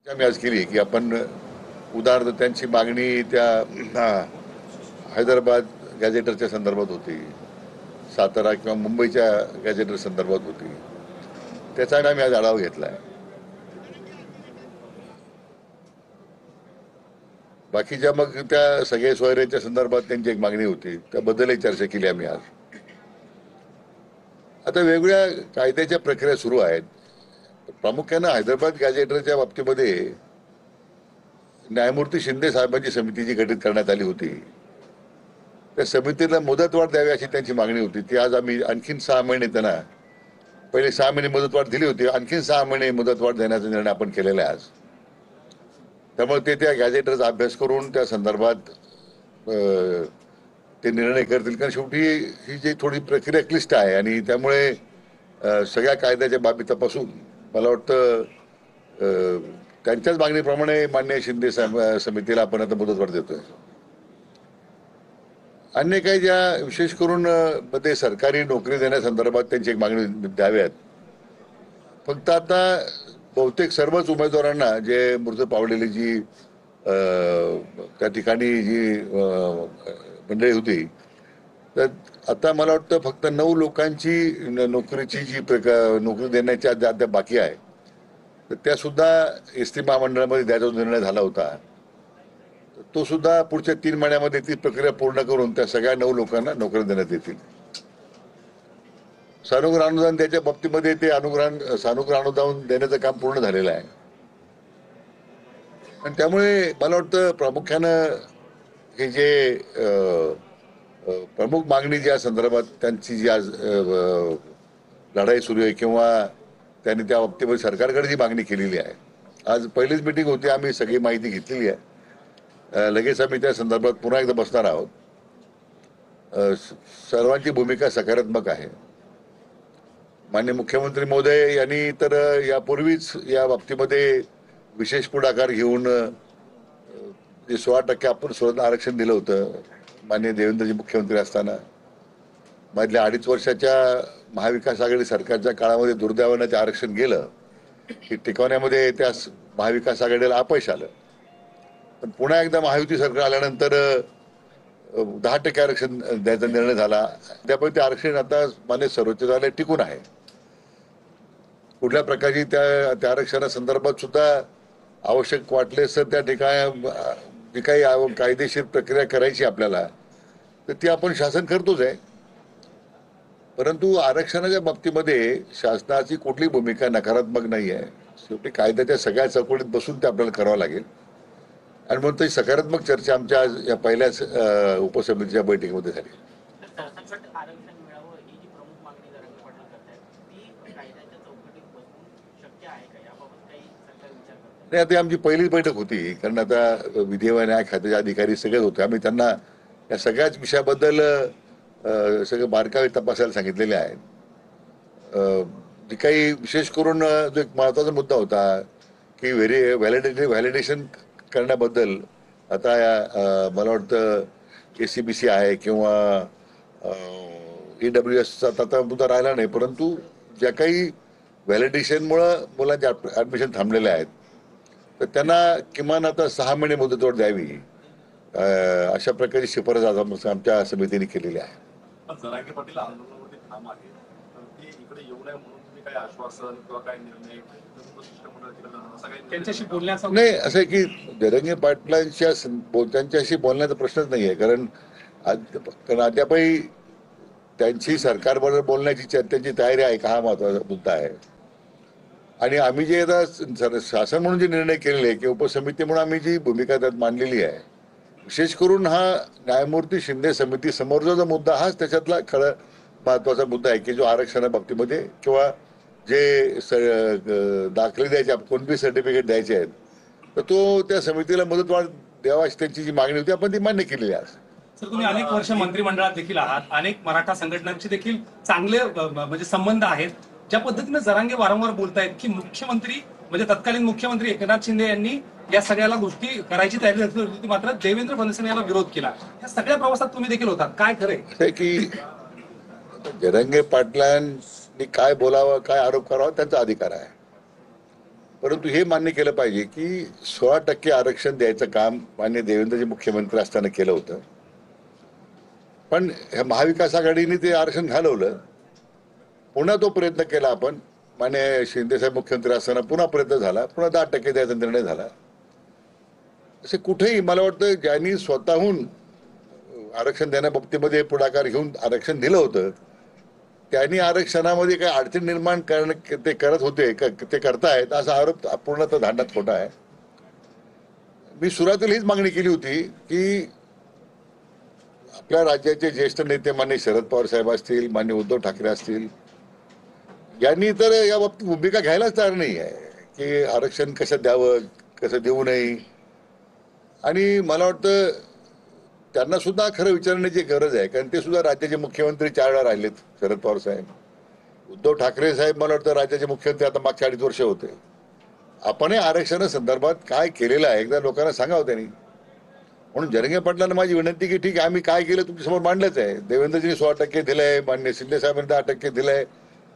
आम्ही आज केली की आपण उदाहरणार्थ त्यांची मागणी त्या हैदराबाद गॅझेटरच्या संदर्भात होती, सातारा किंवा मुंबईच्या गॅझेटर संदर्भात होती. त्याचा आम्ही आज आढावा घेतला आहे. बाकीच्या मग त्या सगळ्या सोयऱ्याच्या संदर्भात त्यांची एक मागणी होती, त्याबद्दलही चर्चा केली आम्ही आज. आता वेगवेगळ्या कायद्याच्या प्रक्रिया सुरू आहेत. प्रामुख्यानं हैदराबाद गॅझेटरच्या बाबतीमध्ये न्यायमूर्ती शिंदे साहेबांची समिती जी गठीत करण्यात आली होती, त्या समितीला मुदतवाढ द्यावी अशी त्यांची मागणी होती. ती आज आम्ही आणखीन 6 महिने त्यांना, पहिले 6 महिने मुदतवाढ दिली होती, आणखीन 6 महिने मुदतवाढ देण्याचा निर्णय आपण केलेला आहे आज. त्यामुळे ते त्या गॅझेटरचा अभ्यास करून त्या संदर्भात ते निर्णय करतील. कारण शेवटी ही जी थोडी प्रक्रिया क्लिष्ट आहे आणि त्यामुळे सगळ्या कायद्याच्या बाबी तपासून मला वाटतं त्यांच्याच मागणीप्रमाणे माननीय शिंदे समितीला आपण आता मुदतवाढ देतोय. अन्य काही ज्या विशेष करून मध्ये सरकारी नोकरी देण्यासंदर्भात त्यांची एक मागणी द्याव्यात. फक्त आता बहुतेक सर्वच उमेदवारांना जे मृत पावलेली जी त्या ठिकाणी जी मंडळी होती, तर आता मला वाटतं फक्त 9 लोकांची नोकरीची जी नोकरी देण्याची अद्याप बाकी आहे, तर त्या सुद्धा एसटी महामंडळामध्ये द्यायचा निर्णय झाला होता. तो सुद्धा पुढच्या 3 महिन्यामध्ये ती प्रक्रिया पूर्ण करून त्या सगळ्या 9 लोकांना नोकरी देण्यात येतील. सानुग्रह अनुदान द्यायच्या बाबतीमध्ये ते सानुग्रह अनुदान देण्याचं काम पूर्ण झालेलं आहे. आणि त्यामुळे मला वाटतं प्रामुख्यानं हे जे प्रमुख मागणी ज्या संदर्भात त्यांची जी आज लढाई सुरू आहे किंवा त्यांनी त्या बाबतीमध्ये सरकारकडे जी मागणी केलेली आहे, आज पहिलीच मीटिंग होती, आम्ही सगळी माहिती घेतलेली आहे. लगेच आम्ही त्या संदर्भात पुन्हा एकदा बसणार आहोत. सर्वांची भूमिका सकारात्मक आहे. माननीय मुख्यमंत्री महोदय यांनी तर यापूर्वीच या बाबतीमध्ये विशेष पुढाकार घेऊन जे 16% आपण स्वतः आरक्षण दिलं होतं माननीय देवेंद्रजी मुख्यमंत्री असताना. मधल्या 2.5 वर्षाच्या महाविकास आघाडी सरकारच्या काळामध्ये दुर्दैवानं ते आरक्षण गेलं की टिकवण्यामध्ये त्या महाविकास आघाडीला अपयश आलं. पण पुन्हा एकदा महायुती सरकार आल्यानंतर 10% आरक्षण द्यायचा निर्णय झाला. त्यामुळे ते आरक्षण आता मान्य सर्वोच्च न्यायालयात टिकून आहे. कुठल्या प्रकारची त्या आरक्षणासंदर्भात सुद्धा आवश्यक वाटले तर त्या ठिकाणी जी काही कायदेशीर प्रक्रिया करायची आपल्याला, तर ती आपण शासन करतोच आहे. परंतु आरक्षणाच्या बाबतीमध्ये शासनाची कुठली भूमिका नकारात्मक नाही आहे. शेवटी कायद्याच्या सगळ्या चौकटीत बसून ते आपल्याला करावं लागेल. आणि म्हणून ती सकारात्मक चर्चा आमच्या आज या पहिल्याच उपसमितीच्या बैठकीमध्ये झाली. नाही, आता आमची पहिलीच बैठक होती, कारण आता विधी व न्याय खात्याचे अधिकारी सगळेच होते. आम्ही त्यांना या सगळ्याच विषयाबद्दल सगळं बारकावे तपासायला सांगितलेले आहेत. जे काही विशेष करून जो एक महत्वाचा मुद्दा होता की व्हॅलिडेशन करण्याबद्दल आता मला वाटतं ACBC आहे किंवा EWSचा आता मुद्दा राहिला नाही. परंतु ज्या काही व्हॅलिडेशनमुळं मुलांचे ॲडमिशन थांबलेले आहेत, तर त्यांना किमान आता 6 महिने मुदतवाढ द्यावी, अशा प्रकारची शिफारस आज आमच्या समितीने केलेली आहे. जरांगे पाटील आंदोलनामध्ये ठाम आहे, तर ते इकडे येऊ नये म्हणून तुम्ही काय आश्वासन किंवा काय निर्णय त्यांच्याशी बोलण्याचा नाही, असं आहे की जरांगे त्यांच्याशी बोलण्याचा प्रश्नच नाही आहे. कारण अद्यापही त्यांची सरकारबरोबर बोलण्याची त्यांची तयारी आहे का, हा महत्वाचा मुद्दा आहे. आणि आम्ही जे आता शासन म्हणून जे निर्णय केलेले आहे किंवा उपसमिती म्हणून आम्ही जी भूमिका त्यात मांडलेली आहे, विशेष करून हा न्यायमूर्ती शिंदे समिती समोरचा जो मुद्दा हाच त्याच्यातला खरं महत्वाचा मुद्दा आहे की जो आरक्षणाबाबतीमध्ये किंवा जे दाखले द्यायचे, कोणते सर्टिफिकेट द्यायचे आहेत, तर तो त्या समितीला मुदतवाढ द्यावा अशी त्यांची जी मागणी होती आपण ती मान्य केलेली आहे. सर, तुम्ही अनेक वर्ष मंत्रिमंडळात देखील आहात, अनेक मराठा संघटनांचे देखील चांगले म्हणजे संबंध आहेत. ज्या पद्धतीने जरांगे वारंवार बोलतायत की मुख्यमंत्री म्हणजे तत्कालीन मुख्यमंत्री एकनाथ शिंदे यांनी या सगळ्याला गोष्टी करायची तयारी होती, मात्र देवेंद्र फडणवीस याला विरोध केला. या सगळ्या प्रवासात तुम्ही देखील होतात, काय खरंय की जरांगे पाटलांनी काय बोलावं, काय आरोप करावा त्यांचा अधिकार आहे. परंतु हे मान्य केलं पाहिजे की 16% आरक्षण द्यायचं काम मान्य देवेंद्रजी मुख्यमंत्री असताना केलं होतं, पण ह्या महाविकास आघाडीने ते आरक्षण घालवलं. पुन्हा तो प्रयत्न केला आपण, मान्य शिंदेसाहेब मुख्यमंत्री असताना पुन्हा प्रयत्न झाला, पुन्हा 10% द्यायचा निर्णय झाला. असे कुठेही मला वाटतं ज्यांनी स्वतःहून आरक्षण देण्याबाबतीमध्ये पुढाकार घेऊन आरक्षण दिलं होतं त्यांनी आरक्षणामध्ये काही अडचण निर्माण ते करत होते ते करतायत असा आरोप पूर्णतः धांडात खोटा आहे. मी सुरुवातीला हीच मागणी केली होती की आपल्या राज्याचे ज्येष्ठ नेते मान्य शरद पवार साहेब असतील, मान्य उद्धव ठाकरे असतील, यांनी तर या बाबतीत भूमिका घ्यायलाच तयार नाही आहे की आरक्षण कसं द्यावं, कसं देऊ नये. आणि मला वाटतं त्यांना सुद्धा खरं विचारण्याची गरज आहे, कारण ते सुद्धा राज्याचे मुख्यमंत्री 4 वेळा राहिलेत. शरद पवार साहेब, उद्धव ठाकरे साहेब मला वाटतं राज्याचे मुख्यमंत्री आता मागच्या 2.5 वर्ष होते. आपण आरक्षणासंदर्भात काय केलेलं आहे एकदा लोकांना सांगावं त्यांनी. म्हणून जरंगे पाटलांना माझी विनंती की ठीक आहे, आम्ही काय केलं तुमच्यासमोर मांडलंच आहे. देवेंद्रजींनी 16% दिलंय, मान्य शिंदे साहेबांनी 10% दिलंय,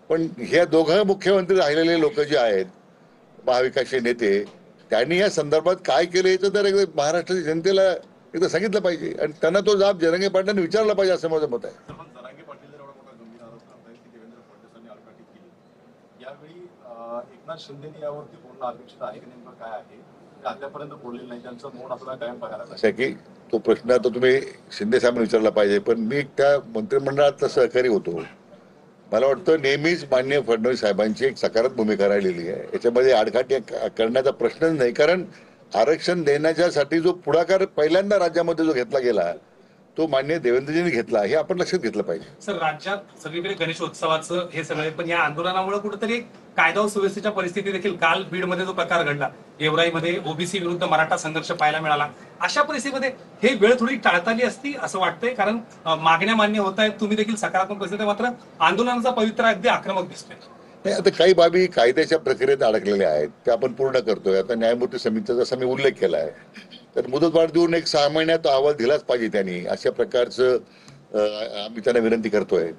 पण हे दोघं मुख्यमंत्री राहिलेले लोक जे आहेत महाविकासचे नेते, त्यांनी या संदर्भात काय केलं याचं तर एकदा महाराष्ट्राच्या जनतेला एकदा सांगितलं पाहिजे आणि त्यांना तो जाब जरंगे पाटलांनी विचारला पाहिजे असं माझं मत आहे. पण जरांगे पाटील जर एवढा मोठा गंभीर आरोप करतायत की देवेंद्र फडणवीसांनी आडकाठी केली, यावेळी एकनाथ शिंदेनी यावरती बोलणं अपेक्षित आहे की नेमकं काय आहे? ते अद्यापर्यंत बोललेलं नाही, त्यांचं मौन आपल्याला कायम बघायला असं आहे की तो प्रश्न आता तुम्ही शिंदे साहेबांना विचारला पाहिजे, पण मी त्या मंत्रिमंडळातला सहकारी होतो. मला वाटतं नेहमीच मान्य फडणवीस साहेबांची एक सकारात्मक भूमिका राहिलेली आहे. याच्यामध्ये आडकाठी करण्याचा प्रश्नच नाही, कारण आरक्षण देण्याच्यासाठी जो पुढाकार पहिल्यांदा राज्यामध्ये जो घेतला गेला तो मान्य देवेंद्रजींनी घेतला, हे आपण लक्षात घेतलं पाहिजे. सर, राज्यात सगळीकडे गणेशोत्सवाचं हे सगळे, पण या आंदोलनामुळे कुठेतरी कायदा व सुव्यवस्थेच्या परिस्थिती देखील, काल बीडमध्ये जो प्रकार घडला, गेवराईमध्ये ओबीसी विरुद्ध मराठा संघर्ष पाहायला मिळाला, अशा परिस्थितीमध्ये हे वेळ थोडी टाळता आली असती असं वाटतंय, कारण मागण्या मान्य होत आहेत, तुम्ही देखील सकारात्मक परिस्थिती, मात्र आंदोलनाचा पवित्रा अगदी आक्रमक दिसतोय. नाही, आता काही बाबी कायद्याच्या प्रक्रियेत अडकलेल्या आहेत त्या आपण पूर्ण करतोय. आता न्यायमूर्ती समितीचा जसा मी उल्लेख केला आहे, तर मुदतवाढ देऊन एक 6 महिन्यात अहवाल दिलाच पाहिजे त्यांनी, अशा प्रकारचं आम्ही त्यांना विनंती करतोय.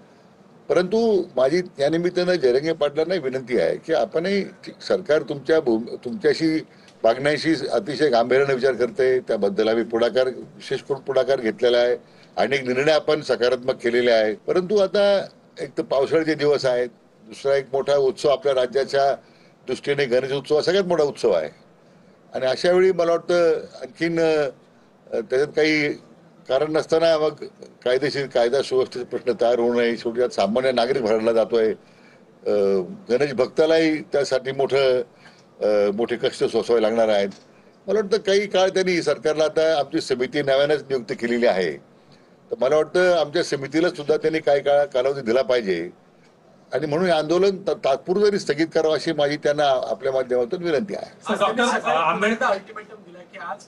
परंतु माझी त्या निमित्तानं जरंगे पाटलांना विनंती आहे की आपणही सरकार तुमच्याशी मागण्याशी अतिशय गांभीर्याने विचार करते, त्याबद्दल आम्ही विशेष करून पुढाकार घेतलेला आहे. अनेक निर्णय आपण सकारात्मक केलेले आहे. परंतु आता एक तर पावसाळ्याचे दिवस आहेत, दुसरा एक मोठा उत्सव आपल्या राज्याच्या दृष्टीने गणेश उत्सव सगळ्यात मोठा उत्सव आहे. आणि अशा वेळी मला वाटतं आणखीन त्याच्यात काही कारण नसताना मग कायदेशीर कायदा सुव्यवस्थेचे प्रश्न तयार होऊ नये. शेवटी यात सामान्य नागरिक भरला जातोय, गणेश भक्तालाही त्यासाठी मोठे कष्ट सोसावे लागणार आहेत. मला वाटतं काही काळ त्यांनी सरकारला, आता आमची समिती नव्यानेच नियुक्त केलेली आहे, तर मला वाटतं आमच्या समितीला सुद्धा त्यांनी काही कालावधी दिला पाहिजे आणि म्हणून हे आंदोलन तात्पुरतं जरी स्थगित करावं अशी माझी त्यांना आपल्या माध्यमातून विनंती आहे. डॉक्टर आंबेडकर अल्टिमेटम दिला की आज